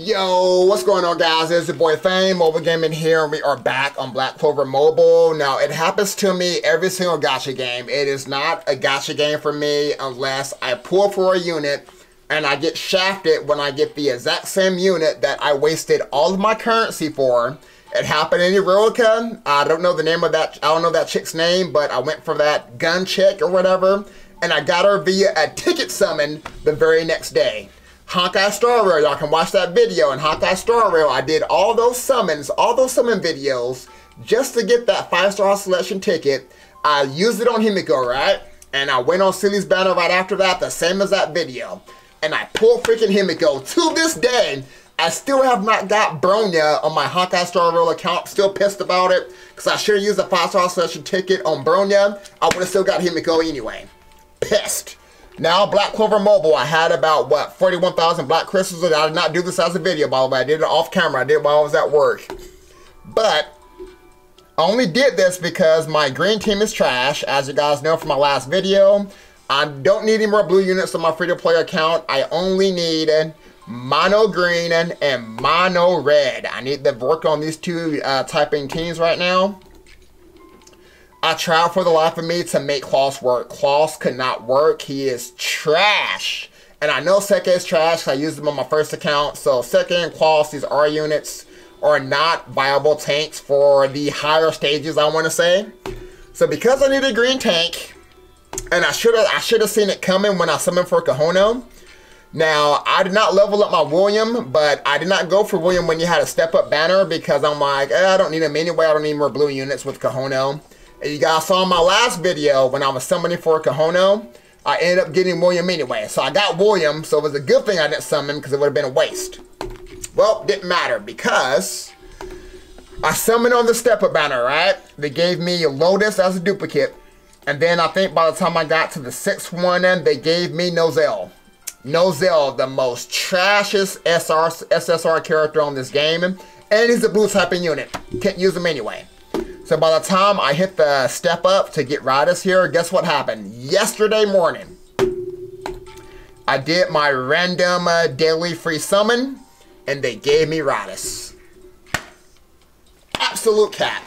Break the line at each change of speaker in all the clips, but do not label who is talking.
Yo, what's going on, guys? It's your boy Fang, Mobile Gaming here, and we are back on Black Clover Mobile. Now, it happens to me every single gacha game. It is not a gacha game for me unless I pull for a unit and I get shafted when I get the exact same unit that I wasted all of my currency for. It happened in Eroica. I don't know the name of that. I don't know that chick's name, but I went for that gun chick or whatever, and I got her via a ticket summon the very next day. Honkai Star Rail, y'all can watch that video. In Honkai Star Rail, I did all those summon videos just to get that 5-star selection ticket. I used it on Himiko, right? And I went on Silly's banner right after that, the same as that video. And I pulled freaking Himiko. To this day, I still have not got Bronya on my Honkai Star Rail account. Still pissed about it, because I should have used a 5-star selection ticket on Bronya. I would have still got Himiko anyway. Pissed. Now, Black Clover Mobile, I had about, what, 41,000 black crystals. I did not do this as a video, by the way. I did it off camera. I did it while I was at work. But I only did this because my green team is trash, as you guys know from my last video. I don't need any more blue units on my free-to-play account. I only need mono green and mono red. I need to work on these two typing teams right now. I tried for the life of me to make Klaus work. Klaus could not work. He is trash. And I know Seke is trash because I used him on my first account. So Seke and Klaus, these R units, are not viable tanks for the higher stages, I want to say. So because I need a green tank, and I should have seen it coming when I summoned for Kahono. Now, I did not level up my William, but I did not go for William when you had a step-up banner because I'm like, I don't need him anyway. I don't need more blue units with Kahono. And you guys saw in my last video when I was summoning for Kahono, I ended up getting William anyway. So I got William, so it was a good thing I didn't summon because it would have been a waste. Well, didn't matter because I summoned on the step-up banner, right? They gave me Lotus as a duplicate. And then I think by the time I got to the 6th one, they gave me Noelle. Noelle, the most trashiest SSR character on this game. And he's a blue typing unit. Can't use him anyway. So by the time I hit the step up to get Riders here, guess what happened? Yesterday morning, I did my random daily free summon, and they gave me Riders. Absolute cap.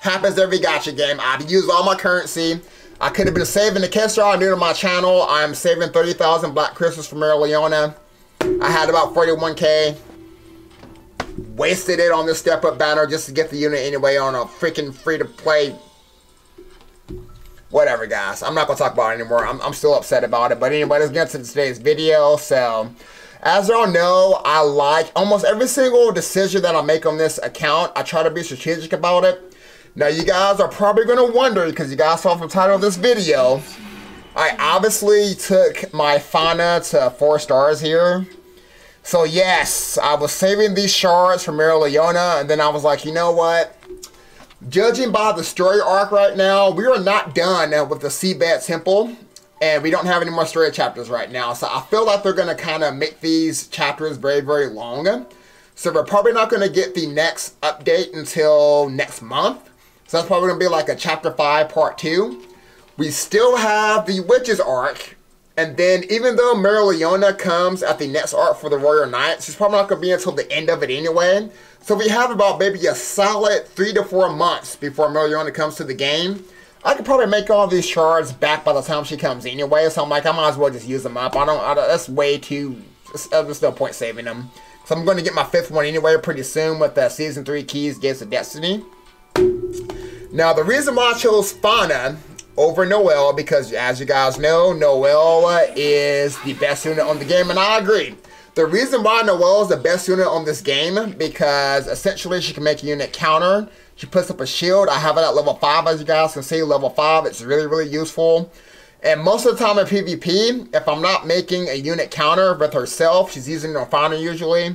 Happens every gacha game. I've used all my currency. I could have been saving the Kestra. New to my channel, I'm saving 30,000 black crystals from Leona. I had about 41k. Wasted it on this step-up banner just to get the unit anyway on a freaking free-to-play. Whatever, guys. I'm not going to talk about it anymore. I'm still upset about it. But anyway, let's get to today's video. So, as y'all know, I like almost every single decision that I make on this account. I try to be strategic about it. Now, you guys are probably going to wonder, because you guys saw from the title of this video, I obviously took my Fana to 4 stars here. So yes, I was saving these shards from Leona, and then I was like, you know what? Judging by the story arc right now, we are not done with the Seabed Temple, and we don't have any more story chapters right now. So I feel like they're going to kind of make these chapters very, very long. So we're probably not going to get the next update until next month. So that's probably going to be like a chapter 5 part 2. We still have the Witches arc. And then, even though Leona comes at the next arc for the Warrior Knights, she's probably not going to be until the end of it anyway. So we have about maybe a solid 3 to 4 months before Leona comes to the game. I could probably make all these shards back by the time she comes anyway. So I'm like, I might as well just use them up. That's way too, there's no point saving them. So I'm going to get my 5th one anyway pretty soon with the Season 3 Keys, Gates of Destiny. Now, the reason why I chose Fana over Noelle, because as you guys know, Noelle is the best unit on the game, and I agree. The reason why Noelle is the best unit on this game, because essentially she can make a unit counter. She puts up a shield. I have it at level 5, as you guys can see, level 5. It's really, really useful. And most of the time in PvP, if I'm not making a unit counter with herself, she's using it on Fana usually,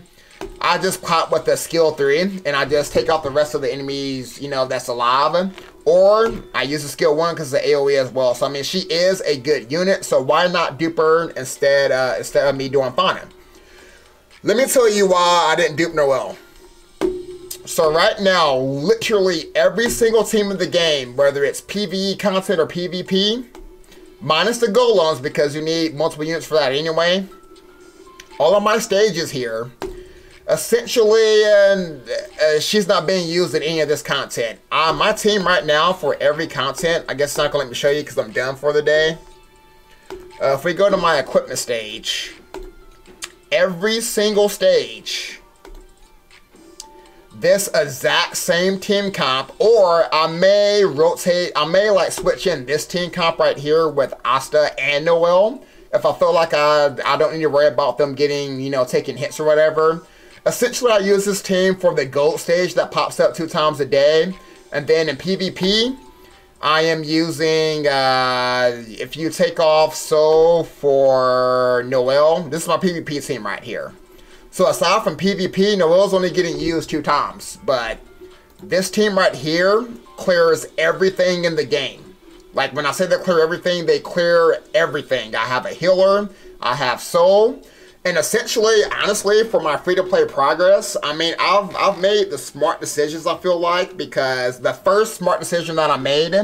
I just pop with the skill 3, and I just take out the rest of the enemies, you know, that's alive. Or I use the skill 1 because it's the AoE as well. So I mean, she is a good unit. So why not dupe her instead of me doing Fana? Let me tell you why I didn't dupe Noelle. So right now, literally every single team in the game, whether it's PvE content or PvP, minus the golems because you need multiple units for that anyway. All of my stages here, Essentially, she's not being used in any of this content. My team right now for every content, I guess it's not going to let me show you because I'm done for the day. If we go to my equipment stage, every single stage, this exact same team comp, or I may rotate, I may like switch in this team comp right here with Asta and Noelle if I feel like I don't need to worry about them getting, you know, taking hits or whatever. Essentially, I use this team for the gold stage that pops up 2 times a day. And then in PvP, I am using, if you take off Soul for Noelle, this is my PvP team right here. So aside from PvP, Noelle's only getting used 2 times. But this team right here clears everything in the game. Like when I say they clear everything, they clear everything. I have a healer, I have Soul. And essentially, honestly, for my free-to-play progress, I mean, I've made the smart decisions, I feel like, because the first smart decision that I made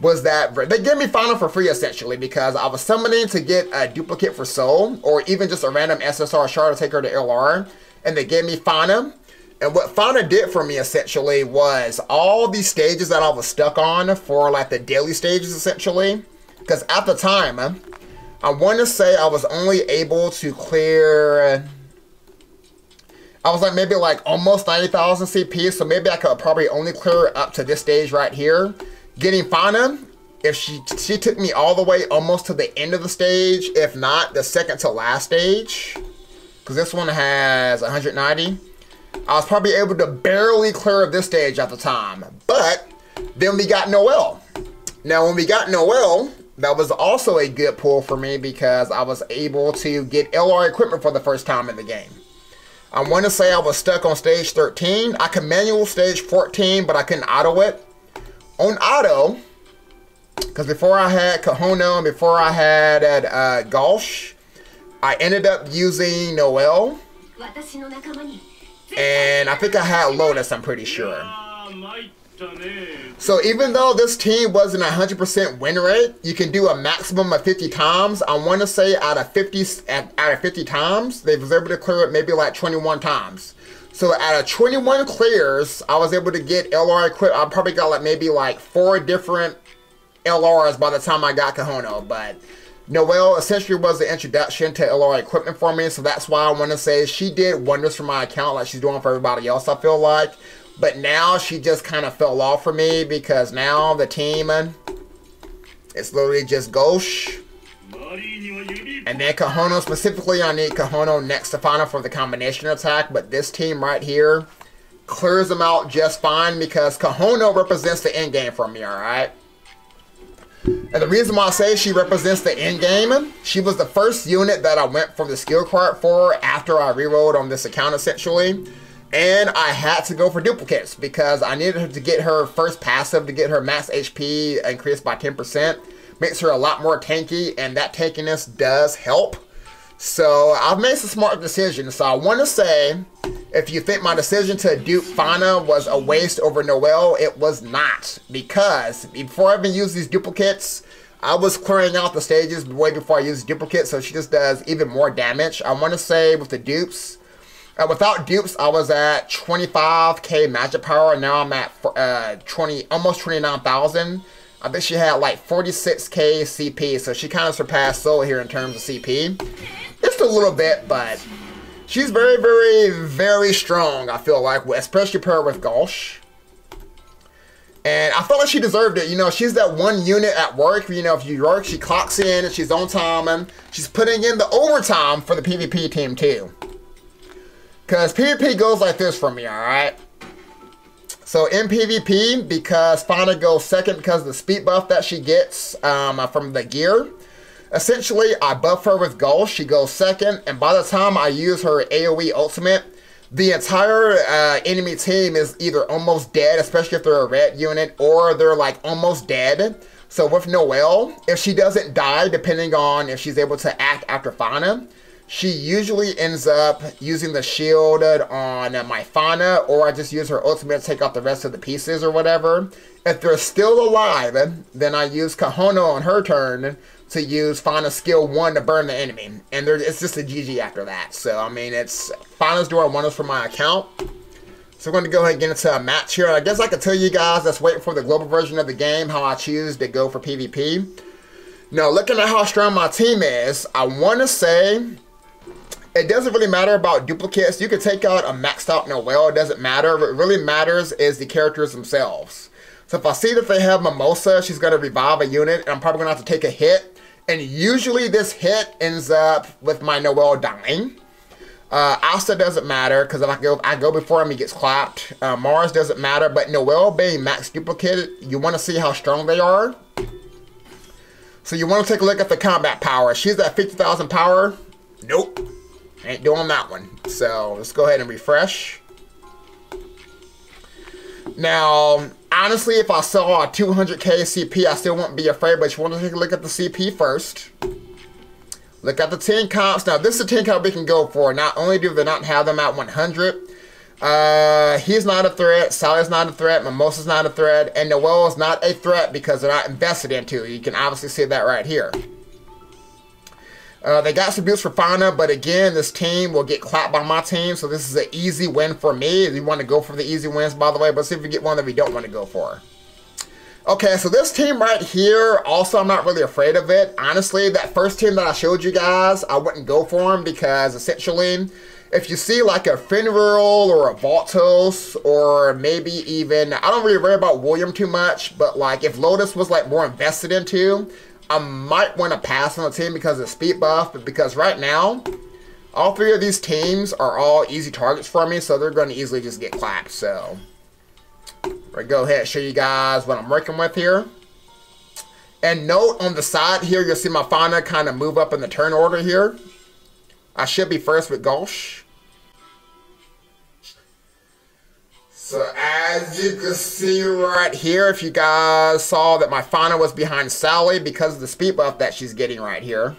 was that they gave me Fana for free, essentially, because I was summoning to get a duplicate for Soul, or even just a random SSR shard to take her to LR, and they gave me Fana. And what Fana did for me, essentially, was all these stages that I was stuck on for, like, the daily stages, essentially, because at the time, I want to say I was only able to clear, I was like maybe like almost 90,000 CP, so maybe I could probably only clear up to this stage right here. Getting Fana, if she took me all the way almost to the end of the stage, if not the second to last stage, because this one has 190, I was probably able to barely clear this stage at the time. But then we got Noelle. Now when we got Noelle, that was also a good pull for me because I was able to get LR equipment for the first time in the game. I want to say I was stuck on stage 13. I could manual stage 14, but I couldn't auto it. On auto, because before I had Kahono and before I had Gauche, I ended up using Noelle. And I think I had Lotus, I'm pretty sure. So even though this team wasn't a 100% win rate, you can do a maximum of 50 times. I want to say out of 50 times, they was able to clear it maybe like 21 times. So out of 21 clears, I was able to get LR equipped. I probably got like maybe like 4 different LRs by the time I got Kahono. But Noelle essentially was the introduction to LR equipment for me. So that's why I want to say she did wonders for my account like she's doing for everybody else, I feel like. But now she just kind of fell off for me because now the team, it's literally just Gauche. And then Kahono, specifically I need Kahono next to Fana for the combination attack. But this team right here clears them out just fine because Kahono represents the end game for me, alright? And the reason why I say she represents the end game, she was the first unit that I went for the skill card for after I rerolled on this account essentially. And I had to go for duplicates because I needed her to get her first passive to get her max HP increased by 10%. Makes her a lot more tanky, and that tankiness does help. So I've made some smart decisions. So I want to say, if you think my decision to dupe Fana was a waste over Noelle, it was not. Because before I even used these duplicates, I was clearing out the stages way before I used duplicates, so she just does even more damage. I want to say with the dupes, without dupes, I was at 25k magic power, and now I'm at almost 29,000. I think she had like 46k CP, so she kind of surpassed Soul here in terms of CP. Just a little bit, but she's very, very, very strong, I feel like, especially paired with Gauche. And I felt like she deserved it. You know, she's that one unit at work. You know, if you work, she clocks in, and she's on time, and she's putting in the overtime for the PvP team too. Because PvP goes like this for me, alright? So in PvP, because Fana goes second because of the speed buff that she gets from the gear, essentially I buff her with Gauche, she goes second, and by the time I use her AoE ultimate, the entire enemy team is either almost dead, especially if they're a red unit, or they're like almost dead. So with Noelle, if she doesn't die, depending on if she's able to act after Fana, she usually ends up using the shield on my Fana, or I just use her ultimate to take out the rest of the pieces or whatever. If they're still alive, then I use Kahono on her turn to use Fana's skill 1 to burn the enemy. And it's just a GG after that. So, I mean, Fana's doing wonders for my account. So we're going to go ahead and get into a match here. I guess I could tell you guys that's waiting for the global version of the game how I choose to go for PvP. Now, looking at how strong my team is, I want to say it doesn't really matter about duplicates. You can take out a maxed out Noelle. It doesn't matter. What really matters is the characters themselves. So if I see that they have Mimosa, she's going to revive a unit, and I'm probably going to have to take a hit. And usually this hit ends up with my Noelle dying. Asta doesn't matter, because if I go before him, he gets clapped. Mars doesn't matter, but Noelle being max duplicated, you want to see how strong they are. So you want to take a look at the combat power. She's at 50,000 power. Nope. Ain't doing that one. So let's go ahead and refresh. Now, honestly, if I saw a 200k CP, I still wouldn't be afraid, but you want to take a look at the CP first. Look at the 10 comps. Now, this is a 10 comp we can go for. Not only do they not have them at 100, he's not a threat, Sally's not a threat, Mimosa's not a threat, and Noelle is not a threat because they're not invested into. You can obviously see that right here. They got some boosts for Fana, but again, this team will get clapped by my team, so this is an easy win for me. We want to go for the easy wins, by the way, but see if we get one that we don't want to go for. Okay, so this team right here, also I'm not really afraid of it. Honestly, that first team that I showed you guys, I wouldn't go for them because essentially, if you see like a Fenrir or a Voltos, or maybe even, I don't really worry about William too much, but like if Lotus was like more invested into, I might want to pass on the team because of speed buff, but because right now, all 3 of these teams are all easy targets for me, so they're going to easily just get clapped. So, we'll go ahead and show you guys what I'm working with here. And note on the side here, you'll see my Fana kind of move up in the turn order here. I should be first with Gauche. So as you can see right here, if you guys saw that my Fana was behind Sally because of the speed buff that she's getting right here.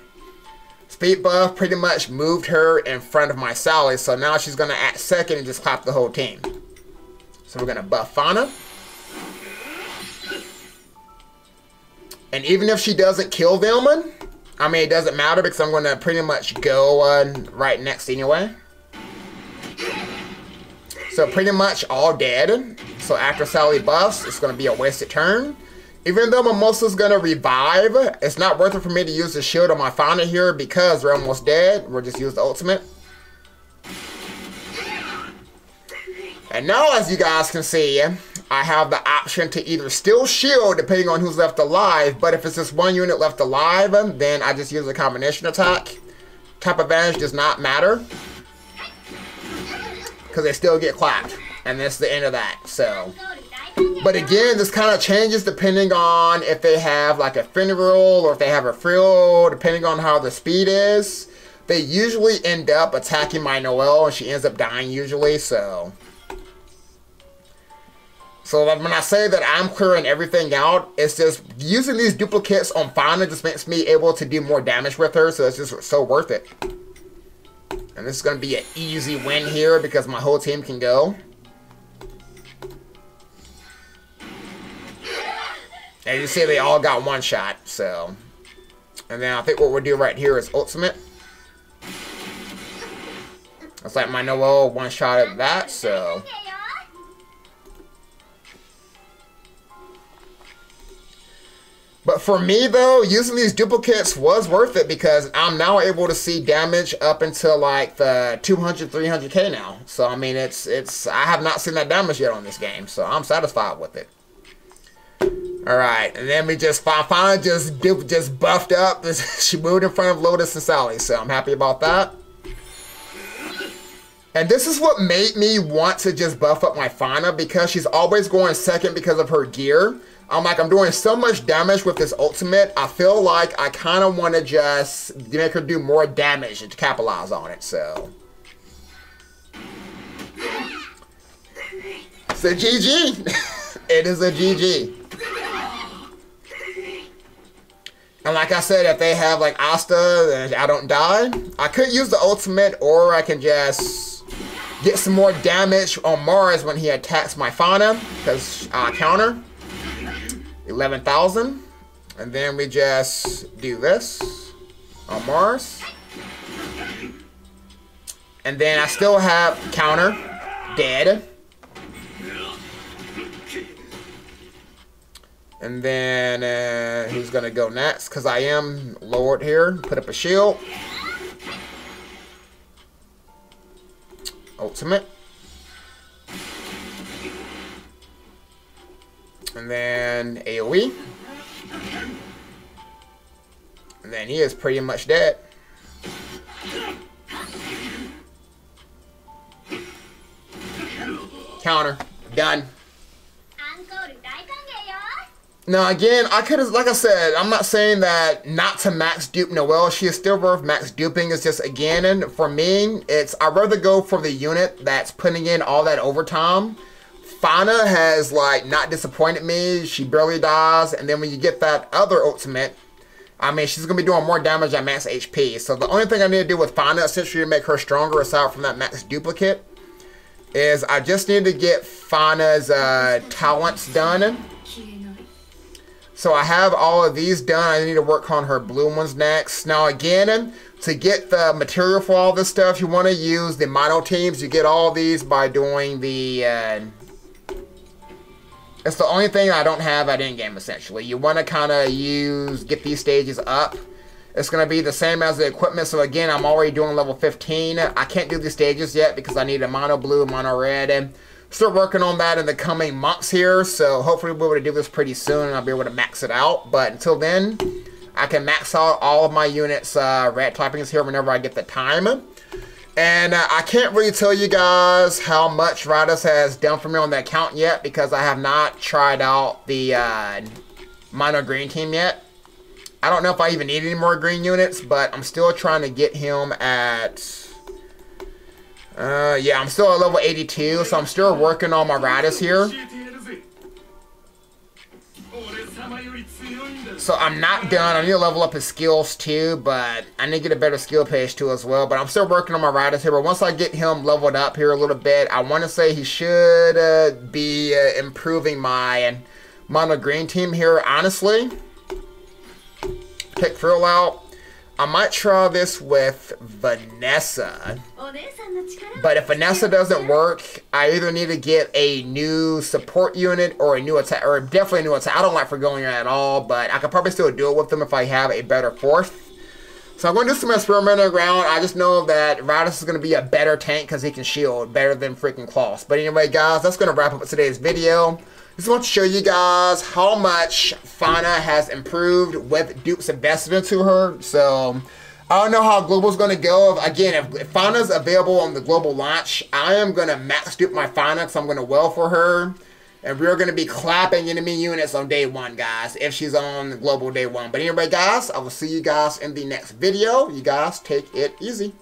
Speed buff pretty much moved her in front of my Sally, so now she's going to act second and just clap the whole team. So we're going to buff Fana. And even if she doesn't kill them, I mean, it doesn't matter because I'm going to pretty much go right next anyway. So pretty much all dead. So after Sally buffs, it's going to be a wasted turn. Even though Mimosa's going to revive, it's not worth it for me to use the shield on my Fana here because they're almost dead. We'll just use the ultimate. And now, as you guys can see, I have the option to either still shield depending on who's left alive, but if it's just one unit left alive, then I just use a combination attack. Type advantage does not matter, because they still get clapped, and that's the end of that. So, but again, this kind of changes depending on if they have like a Fenrir or if they have a frill, depending on how the speed is. They usually end up attacking my Noelle, and she ends up dying usually. So when I say that I'm clearing everything out, it's just using these duplicates on Fana just makes me able to do more damage with her, so it's just so worth it. And this is going to be an easy win here because my whole team can go. And you see they all got one shot, so. And then I think what we'll do right here is ultimate. It's like my Noelle one shot at that, so. But for me though, using these duplicates was worth it because I'm now able to see damage up until like the 200, 300k now. So I mean, I have not seen that damage yet on this game, so I'm satisfied with it. All right, and then we just finally just buffed up. She moved in front of Lotus and Sally, so I'm happy about that. And this is what made me want to just buff up my Fana because she's always going second because of her gear. I'm doing so much damage with this ultimate, I feel like I kind of want to just make her do more damage and capitalize on it, so. It's a GG. It is a GG. And like I said, if they have like Asta, I don't die. I could use the ultimate, or I can just get some more damage on Mars when he attacks my Fana, because counter 11,000, and then we just do this on Mars, and then I still have counter dead. And then who's gonna go next? Because I am lowered here. Put up a shield. Ultimate. And then AoE. And then he is pretty much dead. Counter. Done. Now again, I could have, like I said, I'm not saying that not to max dupe Noelle. She is still worth max duping. It's just, again, for me, I'd rather go for the unit that's putting in all that overtime. Fana has, like, not disappointed me. She barely dies. And then when you get that other ultimate, I mean, she's going to be doing more damage at max HP. So the only thing I need to do with Fana, essentially, to make her stronger, aside from that max duplicate, is I just need to get Fana's talents done. So I have all of these done. I need to work on her blue ones next. Now again, to get the material for all this stuff, you want to use the mono teams. You get all these by doing the... it's the only thing I don't have at in-game, essentially. You want to kind of get these stages up. It's going to be the same as the equipment. So again, I'm already doing level 15. I can't do these stages yet because I need a mono blue, mono red, and start working on that in the coming months here, so hopefully we'll be able to do this pretty soon and I'll be able to max it out. But until then, I can max out all of my units, red typings here whenever I get the time. And I can't really tell you guys how much Radis has done for me on the account yet, because I have not tried out the mono green team yet. I don't know if I even need any more green units, but I'm still trying to get him at... yeah, I'm still at level 82, so I'm still working on my Radis here. So I'm not done. I need to level up his skills too, but I need to get a better skill page too as well. But I'm still working on my Radis here. But once I get him leveled up here a little bit, I want to say he should be improving my mono green team here, honestly. Pick Frill out. I might try this with Vanessa, but if Vanessa doesn't work, I either need to get a new support unit or a new attack, or definitely a new attack. I don't like Forgoing at all, but I could probably still do it with them if I have a better fourth. So I'm going to do some experimenting around. I just know that Radis is going to be a better tank because he can shield better than freaking Kloss. But anyway, guys, that's going to wrap up today's video. Just want to show you guys how much Fana has improved with dupes invested into her. So I don't know how Global's going to go. Again, if Fana's available on the global launch, I am going to max dupe my Fana because I'm going to well for her. And we're going to be clapping enemy units on day one, guys, if she's on the global day one. But anyway, guys, I will see you guys in the next video. You guys take it easy.